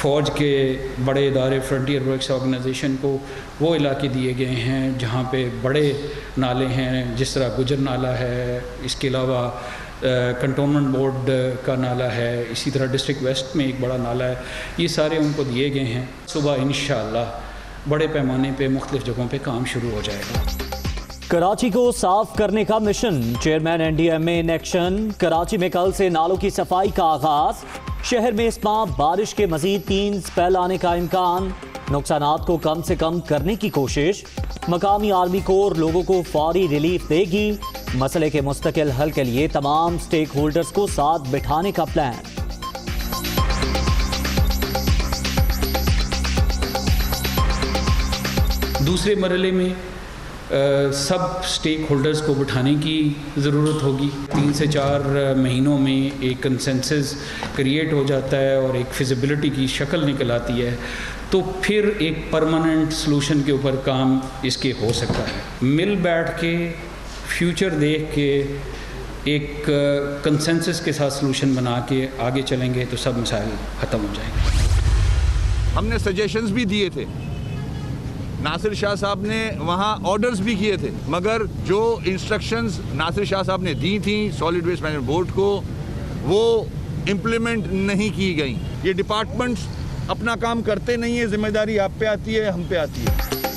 फ़ौज के बड़े इदारे फ्रंटियर वर्क्स ऑर्गेनाइजेशन को वो इलाके दिए गए हैं जहाँ पे बड़े नाले हैं, जिस तरह गुजर नाला है, इसके अलावा कंटोनमेंट बोर्ड का नाला है, इसी तरह डिस्ट्रिक्ट वेस्ट में एक बड़ा नाला है। ये सारे उनको दिए गए हैं। सुबह इंशाअल्लाह बड़े पैमाने पे मुख्तलिफ जगहों पे काम शुरू हो जाएगा। कराची को साफ करने का mission, chairman NDMA in action. Karachi में कल से नालों की सफाई का आगाज। शहर में इस माह बारिश के मजीद 3 स्पेल आने का इम्कान। नुकसानात को कम से कम करने की कोशिश। मकामी आर्मी कोर लोगों को फौरी रिलीफ देगी। मसले के मुस्तकिल हल के लिए तमाम स्टेक होल्डर्स को साथ बिठाने का प्लान। दूसरे मरहले में सब स्टेक होल्डर्स को बिठाने की ज़रूरत होगी। 3 से 4 महीनों में एक कंसेंसस क्रिएट हो जाता है और एक फिजिबिलिटी की शक्ल निकल आती है, तो फिर एक परमानेंट सलूशन के ऊपर काम इसके हो सकता है। मिल बैठ के फ्यूचर देख के एक कंसेंसस के साथ सलूशन बना के आगे चलेंगे तो सब मसाइल ख़त्म हो जाएंगे। हमने सजेशंस भी दिए थे, नासिर शाह साहब ने वहाँ ऑर्डर्स भी किए थे, मगर जो इंस्ट्रक्शंस नासिर शाह साहब ने दी थी सॉलिड वेस्ट मैनेजमेंट बोर्ड को, वो इम्प्लीमेंट नहीं की गई। ये डिपार्टमेंट्स अपना काम करते नहीं है, जिम्मेदारी आप पे आती है, हम पे आती है।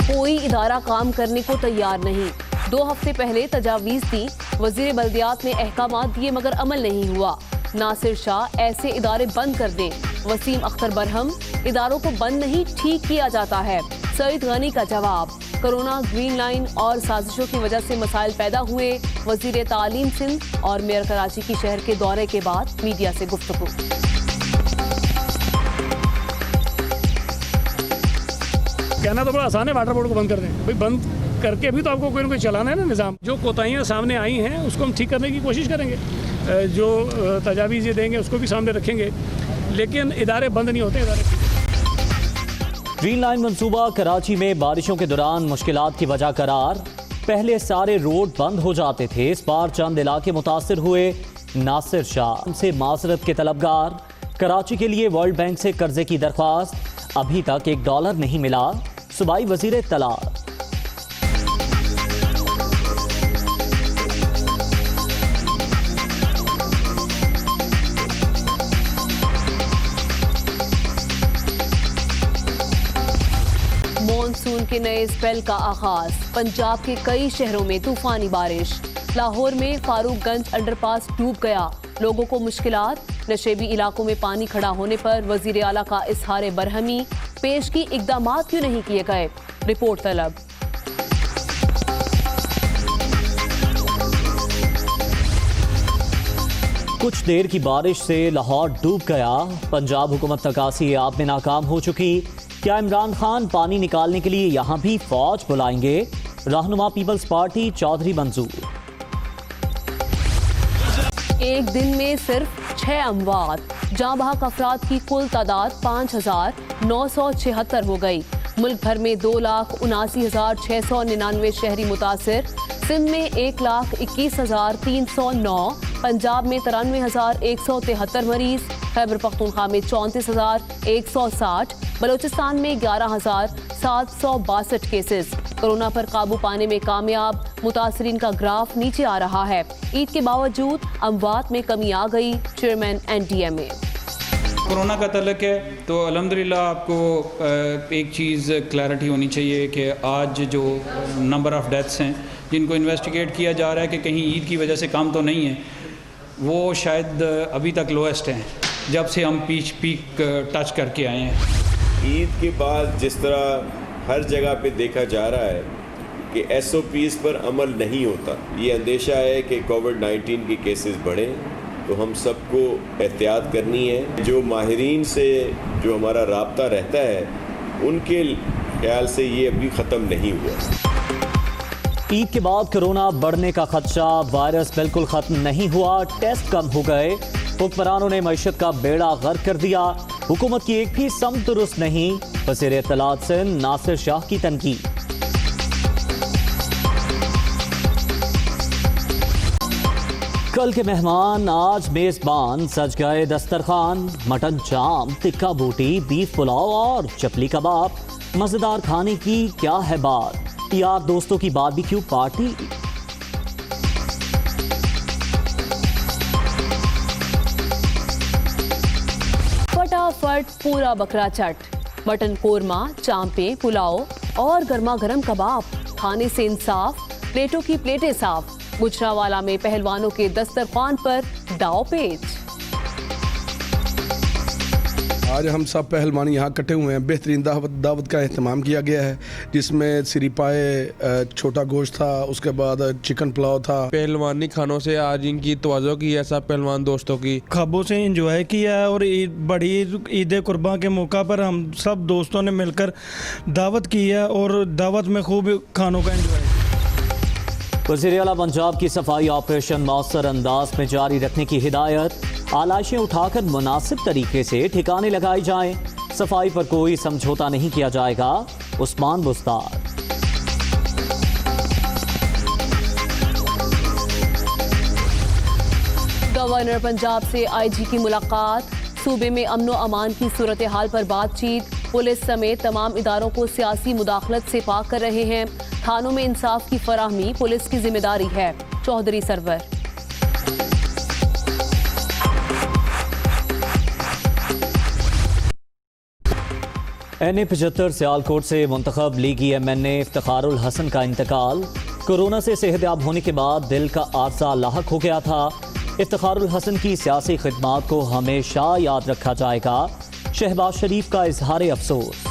कोई इदारा काम करने को तैयार नहीं। 2 हफ्ते पहले तजावीज़ दी, वज़ीर बल्दियात ने अहकामात दिए मगर अमल नहीं हुआ। नासिर शाह ऐसे इदारे बंद कर दें। वसीम अख्तर बरहम, इदारों को बंद नहीं ठीक किया जाता है। सईद गनी का जवाब, कोरोना, ग्रीन लाइन और साजिशों की वजह से मसाइल पैदा हुए। वज़ीर तालीम सिंध और मेयर कराची की शहर के दौरे के बाद मीडिया से गुफ्तगू। कहना तो बड़ा आसान है, वाटर बोर्ड को बंद कर दें। भाई बंद करके भी तो आपको कोई ना कोई चलाना है ना निज़ाम। जो कोताहियाँ सामने आई हैं उसको हम ठीक करने की कोशिश करेंगे, जो तजावीज़ ये देंगे उसको भी सामने रखेंगे, लेकिन इदारे बंद नहीं होते। इदारे ग्रीन लाइन मंसूबा कराची में बारिशों के दौरान मुश्किलात की वजह करार। पहले सारे रोड बंद हो जाते थे, इस बार चंद इलाके मुतासिर हुए। नासिर शाह से माजरत के तलबगार। कराची के लिए वर्ल्ड बैंक से कर्जे की दरख्वास्त, अभी तक $1 नहीं मिला। सूबाई वजीर तलात। मॉनसून के नए स्पेल का आगाज। पंजाब के कई शहरों में तूफानी बारिश। लाहौर में फारूकगंज अंडरपास डूब गया, लोगों को मुश्किलात। नशेबी इलाकों में पानी खड़ा होने पर वजीर आला का इजहार बरहमी। पेश की इकदामात क्यों नहीं किए गए, रिपोर्ट तलब। कुछ देर की बारिश से लाहौर डूब गया। पंजाब हुकूमत तकासी आप में नाकाम हो चुकी। क्या इमरान खान पानी निकालने के लिए यहाँ भी फौज बुलाएंगे? रहनुमा पीपल्स पार्टी चौधरी मंजूर। एक दिन में सिर्फ 6 अमवात। जाँ बहक अफराद की कुल तादाद 5,976 हो गई। मुल्क भर में 2,79,699 शहरी मुतासिर। सिंध में 1,21,309, पंजाब में 93,173 मरीज, खैबर पख्तूनख्वा में 34,160, बलोचिस्तान में 11,762 केसेस। कोरोना पर काबू पाने में कामयाब, मुतासरीन का ग्राफ नीचे आ रहा है। ईद के बावजूद अमवात में कमी आ गई, चेयरमैन एनडीएमए। कोरोना का तल्लुक है तो अल्हम्दुलिल्लाह आपको एक चीज़ क्लैरिटी होनी चाहिए कि आज जो नंबर ऑफ़ डेथ्स हैं जिनको इन्वेस्टिगेट किया जा रहा है कि कहीं ईद की वजह से कम तो नहीं है, वो शायद अभी तक लोएस्ट हैं जब से हम पीक टच करके आए हैं। ईद के बाद जिस तरह हर जगह पे देखा जा रहा है कि SOPs पर अमल नहीं होता, ये अंदेशा है कि कोविड-19 के केसेस बढ़े, तो हम सबको एहतियात करनी है। जो माहिरीन से जो हमारा राब्ता रहता है उनके ख्याल से ये अभी ख़त्म नहीं हुआ। ईद के बाद कोरोना बढ़ने का खदशा, वायरस बिल्कुल खत्म नहीं हुआ, टेस्ट कम हो गए। हुक्मरानों ने मईशत का बेड़ा गर्क कर दिया, हुकूमत की एक भी समत दुरुस्त नहीं। वज़ीर इत्तलात से नासिर शाह की तनकीद। कल के मेहमान आज मेजबान, सज गए दस्तरखान। मटन चाम, टिक्का बोटी, बीफ पुलाव और चपली कबाब। मजेदार खाने की क्या है बात, यार दोस्तों की बारबेक्यू पार्टी। फटाफट पूरा बकरा चट, मटन कोरमा, चांपे, पुलाव और गर्मा गर्म कबाब। खाने से इंसाफ, प्लेटों की प्लेटें साफ। गुजरावाला में पहलवानों के दस्तरखान पर दाव पेच। आज हम सब पहलवान यहाँ इकट्ठे हुए हैं। बेहतरीन दावत का एहतमाम किया गया है, जिसमें सिरिपाए, छोटा गोश्त था, उसके बाद चिकन पुलाव था। पहलवानी खानों से आज इनकी तवज्जो की है सब पहलवान दोस्तों की। ख्वाबों से एंजॉय किया है और बड़ी ईद कुर्बान के मौका पर हम सब दोस्तों ने मिलकर दावत की है और दावत में खूब खानों का एंजॉय। वज़ीर आला पंजाब की सफाई ऑपरेशन मौसर अंदाज में जारी रखने की हिदायत। आलाशें उठाकर मुनासिब तरीके से ठिकाने लगाई जाएं। सफाई पर कोई समझौता नहीं किया जाएगा। उस्मान बुस्तार। गवर्नर पंजाब से आईजी की मुलाकात। सूबे में अमनो अमान की सूरत हाल पर बातचीत। पुलिस समेत तमाम इदारों को सियासी मुदाखलत से पाक कर रहे हैं। थानों में इंसाफ की फराहमी पुलिस की जिम्मेदारी है। चौधरी सरवर। NA-75 सियालकोट से मुंतखब लीगी MNA इफ्तिखारुल हसन का इंतकाल। कोरोना से सेहतयाब होने के बाद दिल का आर्जा लाहक हो गया था। इफ्तिखारुल हसन की सियासी खिदमात को हमेशा याद रखा जाएगा। शहबाज शरीफ का इजहार अफसोस।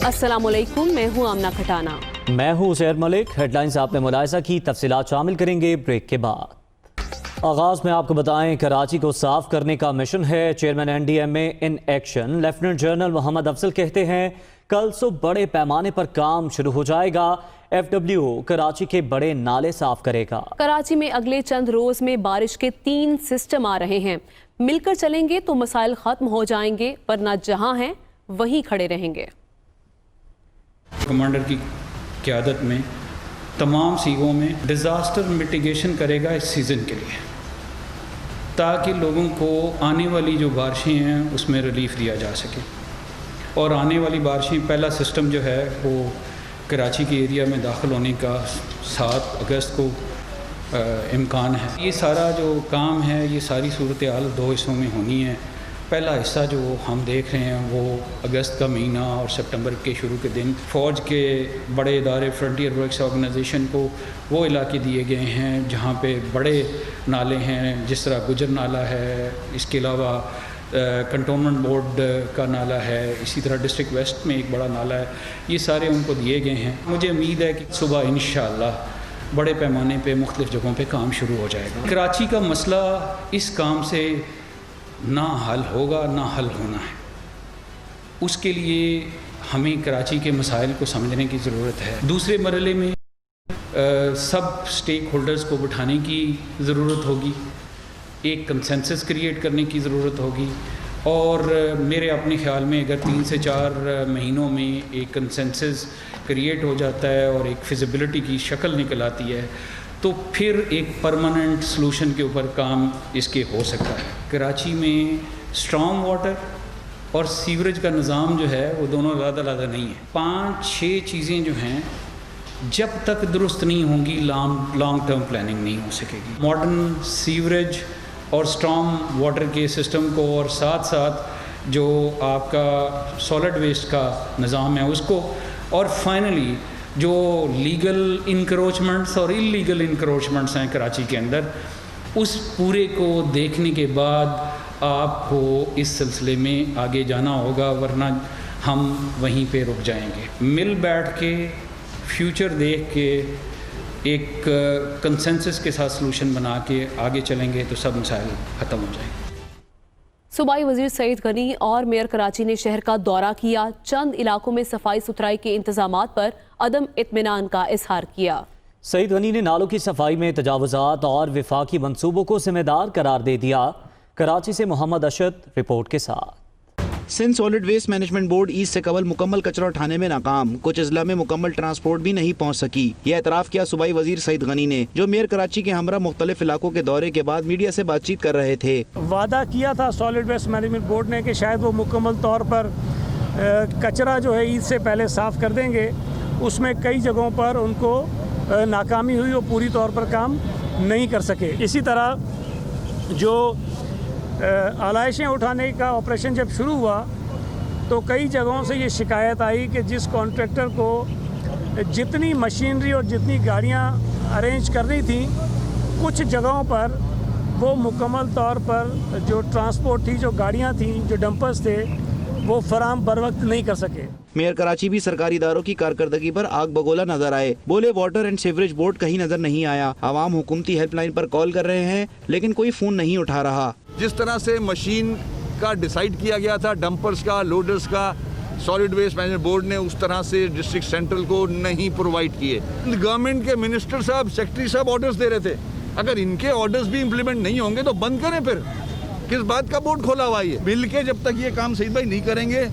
अस्सलामुअलैकुम, मैं हूं आमना खटाना। मैं हूं उज़ैर मलिक। हेडलाइंस आपने मुलाहिज़ा की, तफसीलात शामिल करेंगे ब्रेक के बाद। आगाज में आपको बताएं, कराची को साफ करने का मिशन है। Chairman NDMA in action lieutenant general Mohammad Afzal कहते हैं कल सुबह बड़े पैमाने पर काम शुरू हो जाएगा। FW कराची के बड़े नाले साफ करेगा। कराची में अगले चंद रोज में बारिश के 3 सिस्टम आ रहे हैं। मिलकर चलेंगे तो मसाइल खत्म हो जाएंगे, वरना जहां हैं वहीं खड़े रहेंगे। कमांडर की क़यादत में तमाम सीगों में डिज़ास्टर मिटिगेशन करेगा इस सीज़न के लिए, ताकि लोगों को आने वाली जो बारिशें हैं उसमें रिलीफ दिया जा सके। और आने वाली बारिशें, पहला सिस्टम जो है वो कराची के एरिया में दाखिल होने का 7 अगस्त को इम्कान है। ये सारा जो काम है, ये सारी सूरत हाल 2 हिस्सों में होनी है। पहला हिस्सा जो हम देख रहे हैं वो अगस्त का महीना और सितंबर के शुरू के दिन फ़ौज के बड़े इदारे फ्रंटियर वर्क्स ऑर्गेनाइजेशन को वो इलाके दिए गए हैं जहाँ पे बड़े नाले हैं, जिस तरह गुजर नाला है, इसके अलावा कंटोनमेंट बोर्ड का नाला है, इसी तरह डिस्ट्रिक्ट वेस्ट में एक बड़ा नाला है। ये सारे उनको दिए गए हैं। मुझे उम्मीद है कि सुबह इंशाअल्लाह बड़े पैमाने पे मुख्तलिफ़ जगहों पे काम शुरू हो जाएगा। कराची का मसला इस काम से ना हल होगा ना हल होना है। उसके लिए हमें कराची के मसाइल को समझने की ज़रूरत है। दूसरे मरहले में सब स्टेक होल्डर्स को बिठाने की ज़रूरत होगी, एक कंसेंसस क्रिएट करने की ज़रूरत होगी। और मेरे अपने ख्याल में अगर 3 से 4 महीनों में एक कंसेंसस क्रिएट हो जाता है और एक फिजिबिलिटी की शक्ल निकल आती है, तो फिर एक परमानेंट सलूशन के ऊपर काम इसके हो सकता है। कराची में स्ट्रॉन्ग वाटर और सीवरेज का निज़ाम जो है वो दोनों ज़्यादा नहीं है। 5-6 चीज़ें जो हैं जब तक दुरुस्त नहीं होंगी लॉन्ग टर्म प्लानिंग नहीं हो सकेगी। मॉडर्न सीवरेज और स्ट्रॉन्ग वाटर के सिस्टम को और साथ साथ जो आपका सॉलिड वेस्ट का निज़ाम है उसको, और फाइनली जो लीगल इंक्रोचमेंट्स और इलीगल इंक्रोचमेंट्स हैं कराची के अंदर, उस पूरे को देखने के बाद आपको इस सिलसिले में आगे जाना होगा, वरना हम वहीं पे रुक जाएंगे। मिल बैठ के फ्यूचर देख के एक कंसेंसस के साथ सलूशन बना के आगे चलेंगे तो सब मसाइल ख़त्म हो जाएंगे। सूबाई वजीर सईद गनी और मेयर कराची ने शहर का दौरा किया। चंद इलाकों में सफाई सुथराई के इंतजामात पर अदम इत्मीनान का इजहार किया। सईद गनी ने नालों की सफाई में तजावुजात और विफाकी मंसूबों को जिम्मेदार करार दे दिया। कराची से मोहम्मद अशद रिपोर्ट के साथ। Sindh solid waste management board ईस्ट से कबल मुकम्मल कचरा उठाने में नाकाम, कुछ अजला में मुकम्मल ट्रांसपोर्ट भी नहीं पहुँच सकी। यह एतराफ़ किया सूबाई वजीर सईद गनी ने, जो मेयर कराची के हमरा मुख्तलिफ इलाकों के दौरे के बाद मीडिया से बातचीत कर रहे थे। वादा किया था सॉलिड वेस्ट मैनेजमेंट बोर्ड ने कि शायद वो मुकम्मल तौर पर कचरा जो है ईद से पहले साफ़ कर देंगे। उसमें कई जगहों पर उनको नाकामी हुई और पूरी तौर पर काम नहीं कर सके। इसी तरह जो आलाइशें उठाने का ऑपरेशन जब शुरू हुआ तो कई जगहों से ये शिकायत आई कि जिस कॉन्ट्रैक्टर को जितनी मशीनरी और जितनी गाड़ियां अरेंज करनी थी, कुछ जगहों पर वो मुकम्मल तौर पर जो ट्रांसपोर्ट थी, जो गाड़ियां थी, जो डंपर्स थे, वो फराम बर वक्त नहीं कर सके। मेयर कराची भी सरकारी इदारों की कारकर्दगी पर आग बगोला नजर आए। बोले वाटर एंड सीवरेज बोर्ड कहीं नजर नहीं आया। आवाम हुकूमती हेल्पलाइन पर कॉल कर रहे हैं लेकिन कोई फोन नहीं उठा रहा। जिस तरह से मशीन का डिसाइड किया गया था, डंपर्स का, लोडर्स का, सॉलिड वेस्ट मैनेजमेंट बोर्ड ने उस तरह से डिस्ट्रिक्ट सेंट्रल को नहीं प्रोवाइड किए। गवर्नमेंट के मिनिस्टर साहब, सेक्रेटरी साहब ऑर्डर्स दे रहे थे। अगर इनके ऑर्डर्स भी इम्प्लीमेंट नहीं होंगे तो बंद करें। फिर किस बात का बोर्ड खोला हुआ है? मिल के जब तक ये काम सईद भाई नहीं करेंगे,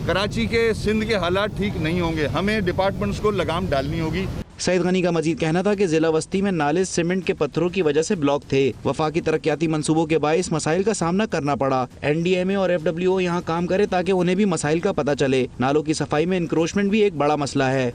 कराची के, सिंध के हालात ठीक नहीं होंगे। हमें डिपार्टमेंट्स को लगाम डालनी होगी। सईद गनी का मजीद कहना था कि जिला वस्ती में नाले सीमेंट के पत्थरों की वजह से ब्लॉक थे। वफाकी तरक्याती मंसूबों के बाइस मसाइल का सामना करना पड़ा। NDMA और FWO यहाँ काम करे ताकि उन्हें भी मसाइल का पता चले। नालों की सफाई में इंक्रोचमेंट भी एक बड़ा मसला है।